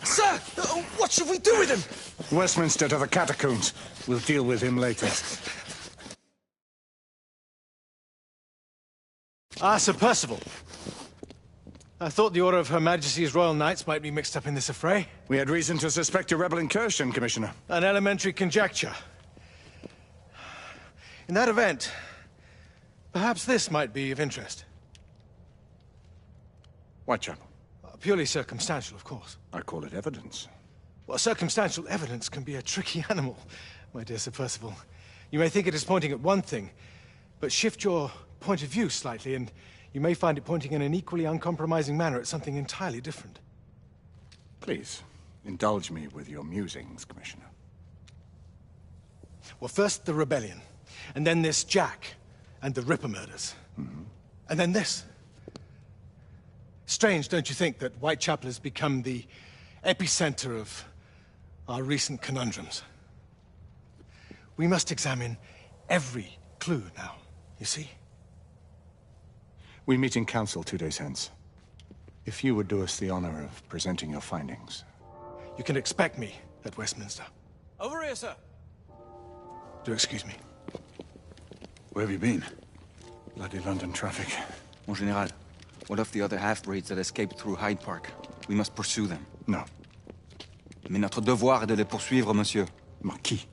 Sir! What should we do with him? Westminster to the catacombs. We'll deal with him later. Ah, Sir Percival. I thought the Order of Her Majesty's Royal Knights might be mixed up in this affray. We had reason to suspect a rebel incursion, Commissioner. An elementary conjecture. In that event, perhaps this might be of interest. Whitechapel. Purely circumstantial, of course. I call it evidence. Well, circumstantial evidence can be a tricky animal, my dear Sir Percival. You may think it is pointing at one thing, but shift your point of view slightly, and you may find it pointing in an equally uncompromising manner at something entirely different. Please, indulge me with your musings, Commissioner. Well, first the rebellion, and then this Jack, and the Ripper murders. And then this. Strange, don't you think, that Whitechapel has become the epicenter of our recent conundrums? We must examine every clue now, you see? We meet in council 2 days hence. If you would do us the honor of presenting your findings. You can expect me at Westminster. Over here, sir. Do excuse me. Where have you been? Bloody London traffic. Mon Général, what of the other half-breeds that escaped through Hyde Park? We must pursue them. No. Mais notre devoir est de les poursuivre, monsieur. Marquis,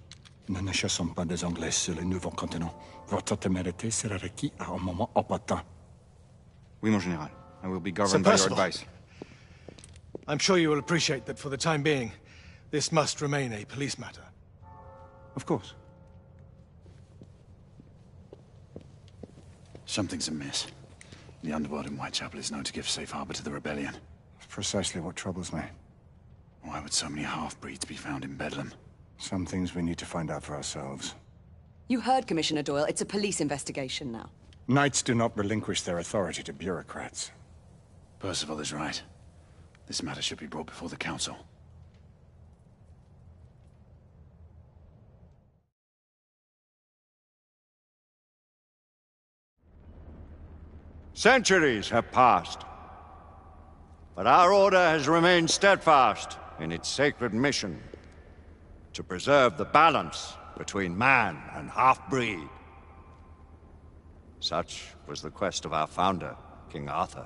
nous ne chassons pas des Anglais sur le nouveau continent. Votre témérité sera requis à un moment opportun. Oui, mon Général. I will be governed by your advice. I'm sure you will appreciate that for the time being, this must remain a police matter. Of course. Something's amiss. The underworld in Whitechapel is known to give safe harbor to the rebellion. It's precisely what troubles me. Why would so many half-breeds be found in Bedlam? Some things we need to find out for ourselves. You heard Commissioner Doyle. It's a police investigation now. Knights do not relinquish their authority to bureaucrats. Percival is right. This matter should be brought before the council. Centuries have passed, but our order has remained steadfast in its sacred mission to preserve the balance between man and half-breed. Such was the quest of our founder, King Arthur.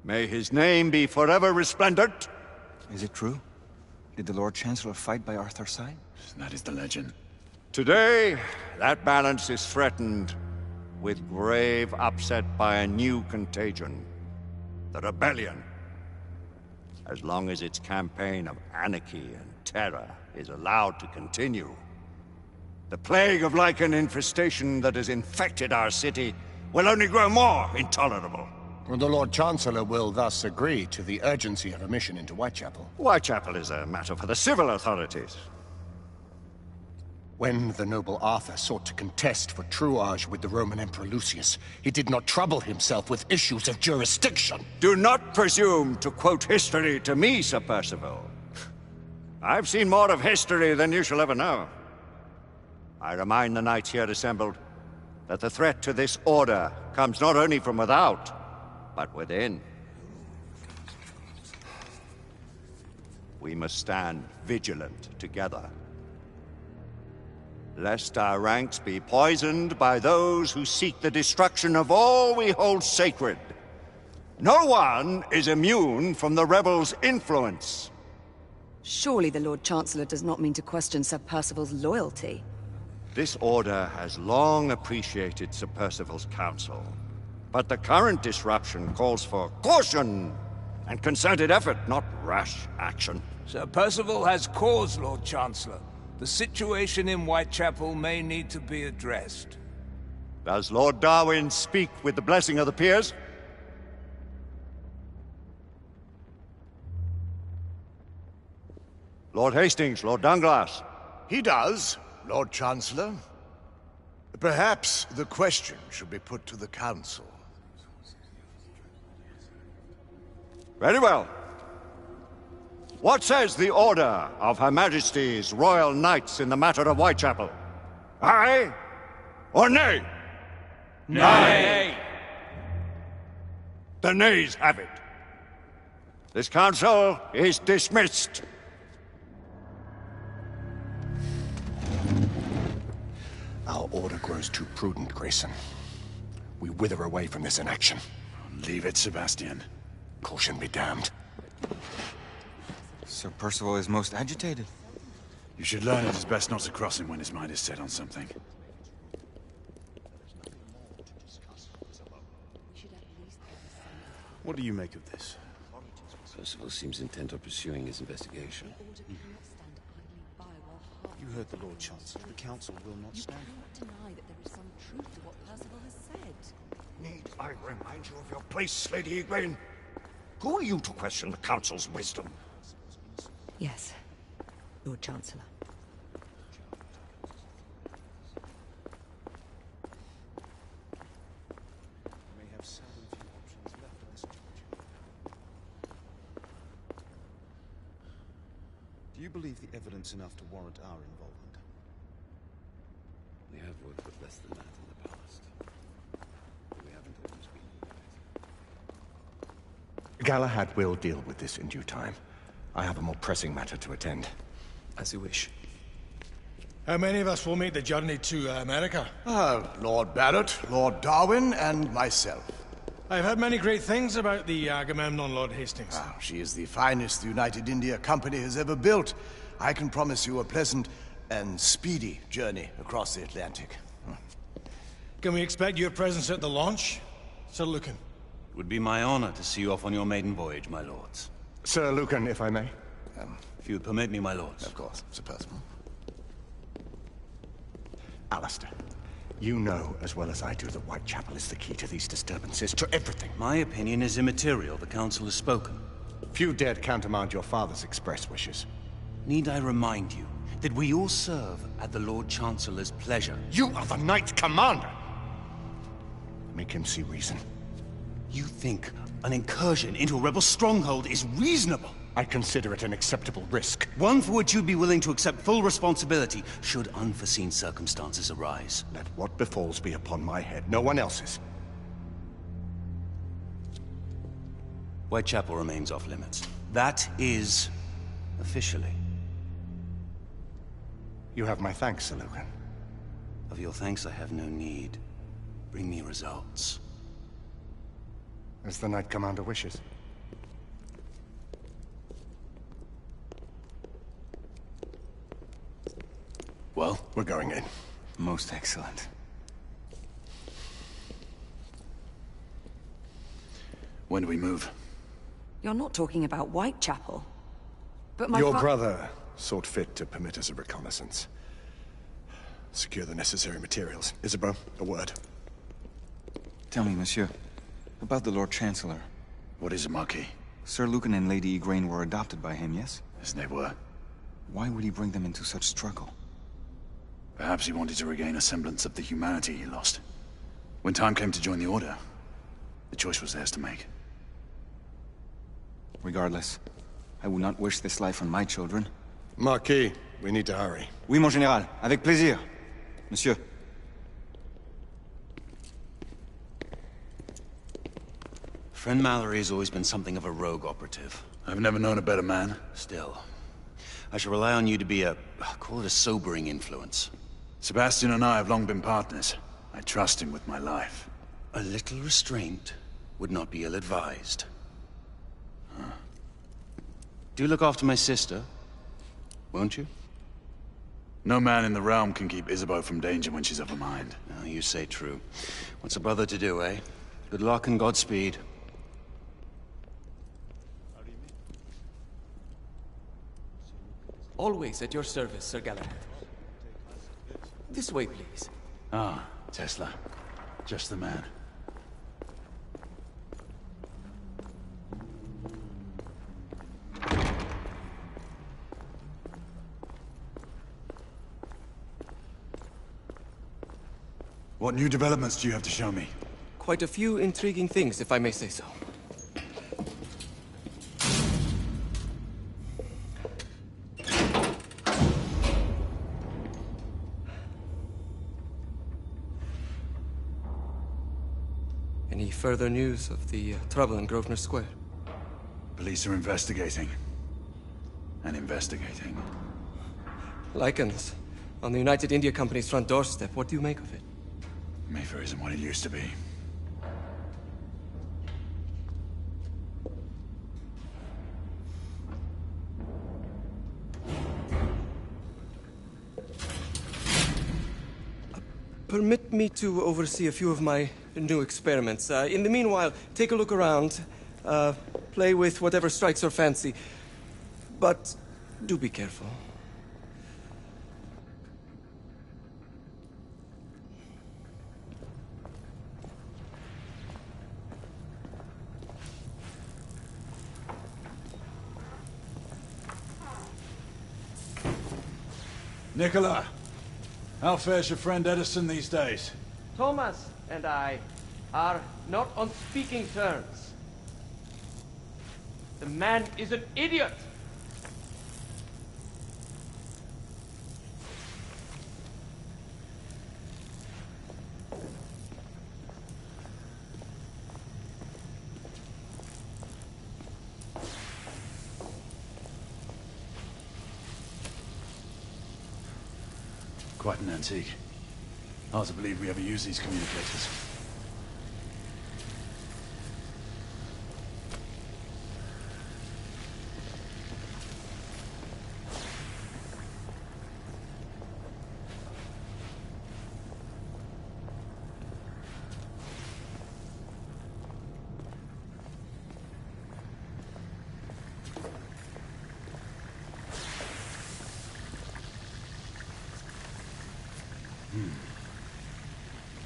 May his name be forever resplendent. Is it true? Did the Lord Chancellor fight by Arthur's side? That is the legend. Today, that balance is threatened with grave upset by a new contagion, the rebellion. As long as its campaign of anarchy and terror is allowed to continue, the plague of Lycan infestation that has infected our city will only grow more intolerable. The Lord Chancellor will thus agree to the urgency of a mission into Whitechapel. Whitechapel is a matter for the civil authorities. When the noble Arthur sought to contest for truage with the Roman Emperor Lucius, he did not trouble himself with issues of jurisdiction. Do not presume to quote history to me, Sir Percival. I've seen more of history than you shall ever know. I remind the knights here assembled that the threat to this order comes not only from without, but within. We must stand vigilant together, lest our ranks be poisoned by those who seek the destruction of all we hold sacred. No one is immune from the rebels' influence. Surely the Lord Chancellor does not mean to question Sir Percival's loyalty. This order has long appreciated Sir Percival's counsel, but the current disruption calls for caution and concerted effort, not rash action. Sir Percival has cause, Lord Chancellor. The situation in Whitechapel may need to be addressed. Does Lord Darwin speak with the blessing of the peers? Lord Hastings, Lord Dunglass. He does, Lord Chancellor. Perhaps the question should be put to the Council. Very well. What says the Order of Her Majesty's Royal Knights in the matter of Whitechapel? Aye or nay? Nay! The nays have it. This council is dismissed. Our order grows too prudent, Grayson. We wither away from this inaction. Leave it, Sebastian. Caution be damned. Sir Percival is most agitated. You should learn it is best not to cross him when his mind is set on something. What do you make of this? Percival seems intent on pursuing his investigation. You heard the Lord Chancellor. The Council will not stand. You cannot deny that there is some truth to what Percival has said. Need I remind you of your place, Lady Egwene? Who are you to question the Council's wisdom? Yes, Lord Chancellor. Do you believe the evidence enough to warrant our involvement? We have worked with less than that in the past. But we haven't always been right. Galahad will deal with this in due time. I have a more pressing matter to attend. As you wish. How many of us will make the journey to America? Lord Barrett, Lord Darwin, and myself. I've heard many great things about the Agamemnon, Lord Hastings. She is the finest the United India Company has ever built. I can promise you a pleasant and speedy journey across the Atlantic. Can we expect your presence at the launch, Sir Lucan? It would be my honor to see you off on your maiden voyage, my lords. Sir Lucan, if I may. If you would permit me, my lords. Of course, Sir Percival. Alistair, you know as well as I do that Whitechapel is the key to these disturbances, to everything. My opinion is immaterial. The Council has spoken. Few dared countermand your father's express wishes. Need I remind you that we all serve at the Lord Chancellor's pleasure? You are the Knight Commander! Make him see reason. You think an incursion into a rebel stronghold is reasonable? I consider it an acceptable risk. One for which you'd be willing to accept full responsibility should unforeseen circumstances arise. Let what befalls be upon my head, no one else's. Whitechapel remains off limits. That is officially. You have my thanks, Sir Lucan. Of your thanks I have no need. Bring me results. As the Knight Commander wishes. Well, we're going in. Most excellent. When do we move? You're not talking about Whitechapel. But my Your brother sought fit to permit us a reconnaissance. Secure the necessary materials. Isabeau, a word. Tell me, monsieur, about the Lord Chancellor. What is it, Marquis? Sir Lucan and Lady Egwene were adopted by him, yes? Yes, they were. Why would he bring them into such struggle? Perhaps he wanted to regain a semblance of the humanity he lost. When time came to join the Order, the choice was theirs to make. Regardless, I would not wish this life on my children. Marquis, we need to hurry. Oui, mon général. Avec plaisir. Monsieur. Friend Mallory has always been something of a rogue operative. I've never known a better man. Still, I shall rely on you to be call it a sobering influence. Sebastian and I have long been partners. I trust him with my life. A little restraint would not be ill-advised. Do look after my sister, won't you? No man in the realm can keep Isabeau from danger when she's of a mind. Oh, you say true. What's a brother to do, eh? Good luck and Godspeed. Always at your service, Sir Galahad. This way, please. Ah, Tesla. Just the man. What new developments do you have to show me? Quite a few intriguing things, if I may say so. Any Any further news of the trouble in Grosvenor Square? Police are investigating. And investigating. Lycans. On the United India Company's front doorstep. What do you make of it? Mayfair isn't what it used to be. Permit me to oversee a few of my new experiments. In the meanwhile, take a look around. Play with whatever strikes your fancy. But do be careful. Nicola, how fares your friend Edison these days? Thomas and I are not on speaking terms. The man is an idiot! Quite an antique. Hard to believe we ever use these communicators.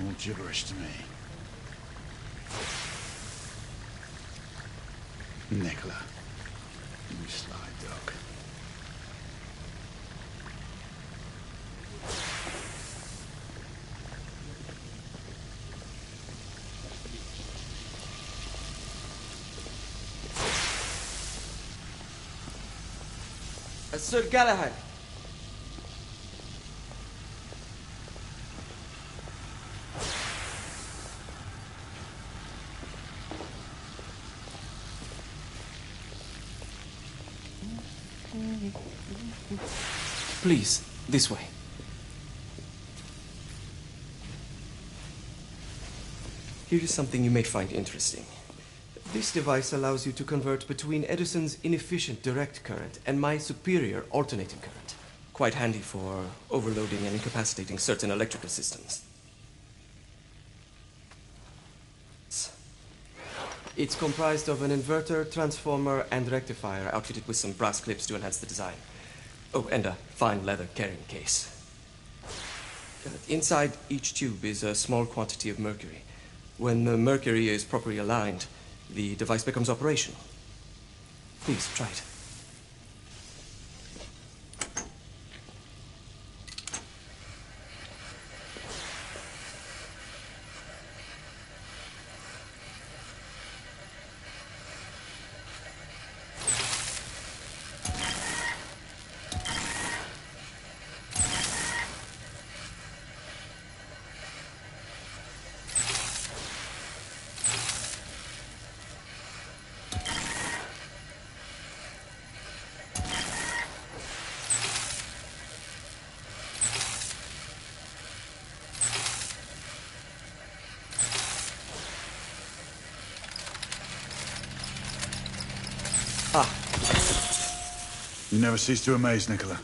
All gibberish to me. Nicola, you sly dog. Sir Galahad. Please, this way. Here is something you may find interesting. This device allows you to convert between Edison's inefficient direct current and my superior alternating current. Quite handy for overloading and incapacitating certain electrical systems. It's comprised of an inverter, transformer, and rectifier outfitted with some brass clips to enhance the design. Oh, and a fine leather carrying case. Inside each tube is a small quantity of mercury. When the mercury is properly aligned, the device becomes operational. Please, try it. You never cease to amaze, Nicola.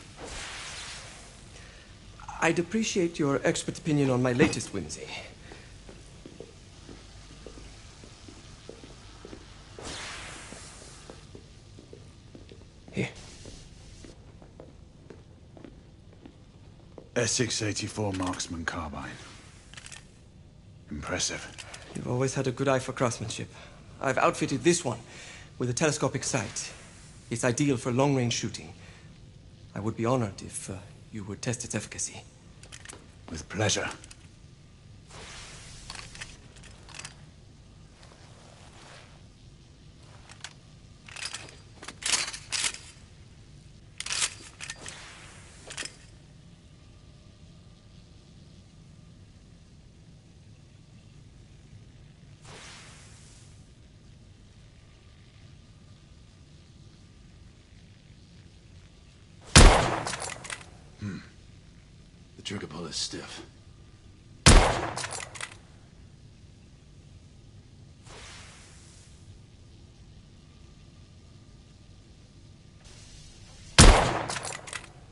I'd appreciate your expert opinion on my latest whimsy. Here. Essex 84 Marksman Carbine. Impressive. You've always had a good eye for craftsmanship. I've outfitted this one with a telescopic sight. It's ideal for long-range shooting. I would be honored if you would test its efficacy. With pleasure. The trigger pull is stiff.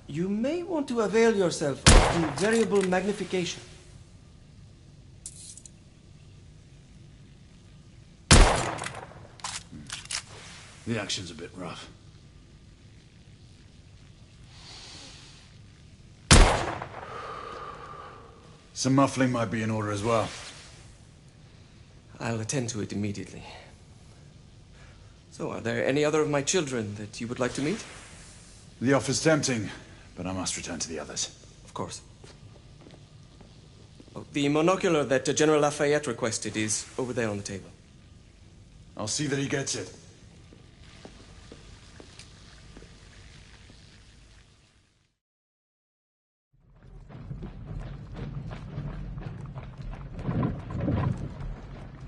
You may want to avail yourself of the variable magnification. The action's a bit rough. Some muffling might be in order as well. I'll attend to it immediately. So, are there any other of my children that you would like to meet? The offer's tempting, but I must return to the others. Of course. Oh, the monocular that General Lafayette requested is over there on the table. I'll see that he gets it.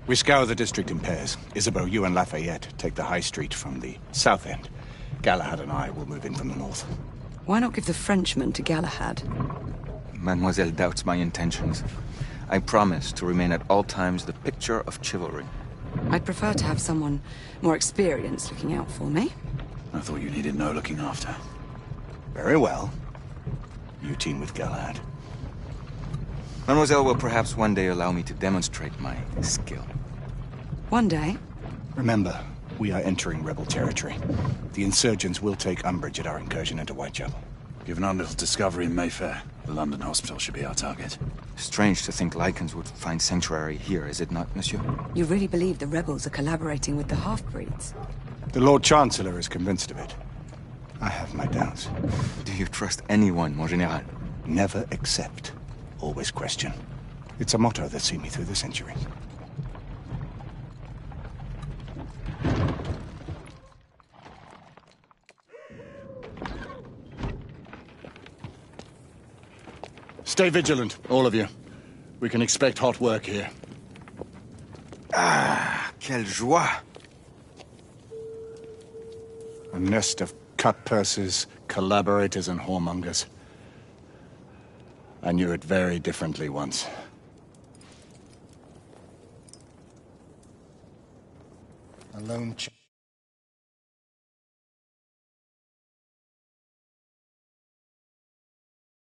We scour the district in pairs. Isabeau, you and Lafayette take the high street from the south end. Galahad and I will move in from the north. Why not give the Frenchman to Galahad? Mademoiselle doubts my intentions. I promise to remain at all times the picture of chivalry. I'd prefer to have someone more experienced looking out for me. I thought you needed no looking after. Very well. You team with Galahad. Mademoiselle will perhaps one day allow me to demonstrate my skill. One day? Remember, we are entering rebel territory. The insurgents will take umbrage at our incursion into Whitechapel. Given our little discovery in Mayfair, the London hospital should be our target. Strange to think Lycans would find sanctuary here, is it not, monsieur? You really believe the rebels are collaborating with the half-breeds? The Lord Chancellor is convinced of it. I have my doubts. Do you trust anyone, mon général? Never accept. Always question. It's a motto that's seen me through the centuries. Stay vigilant, all of you. We can expect hot work here. Ah, quelle joie! A nest of cut-pursers, collaborators, and whoremongers. I knew it very differently once. A lone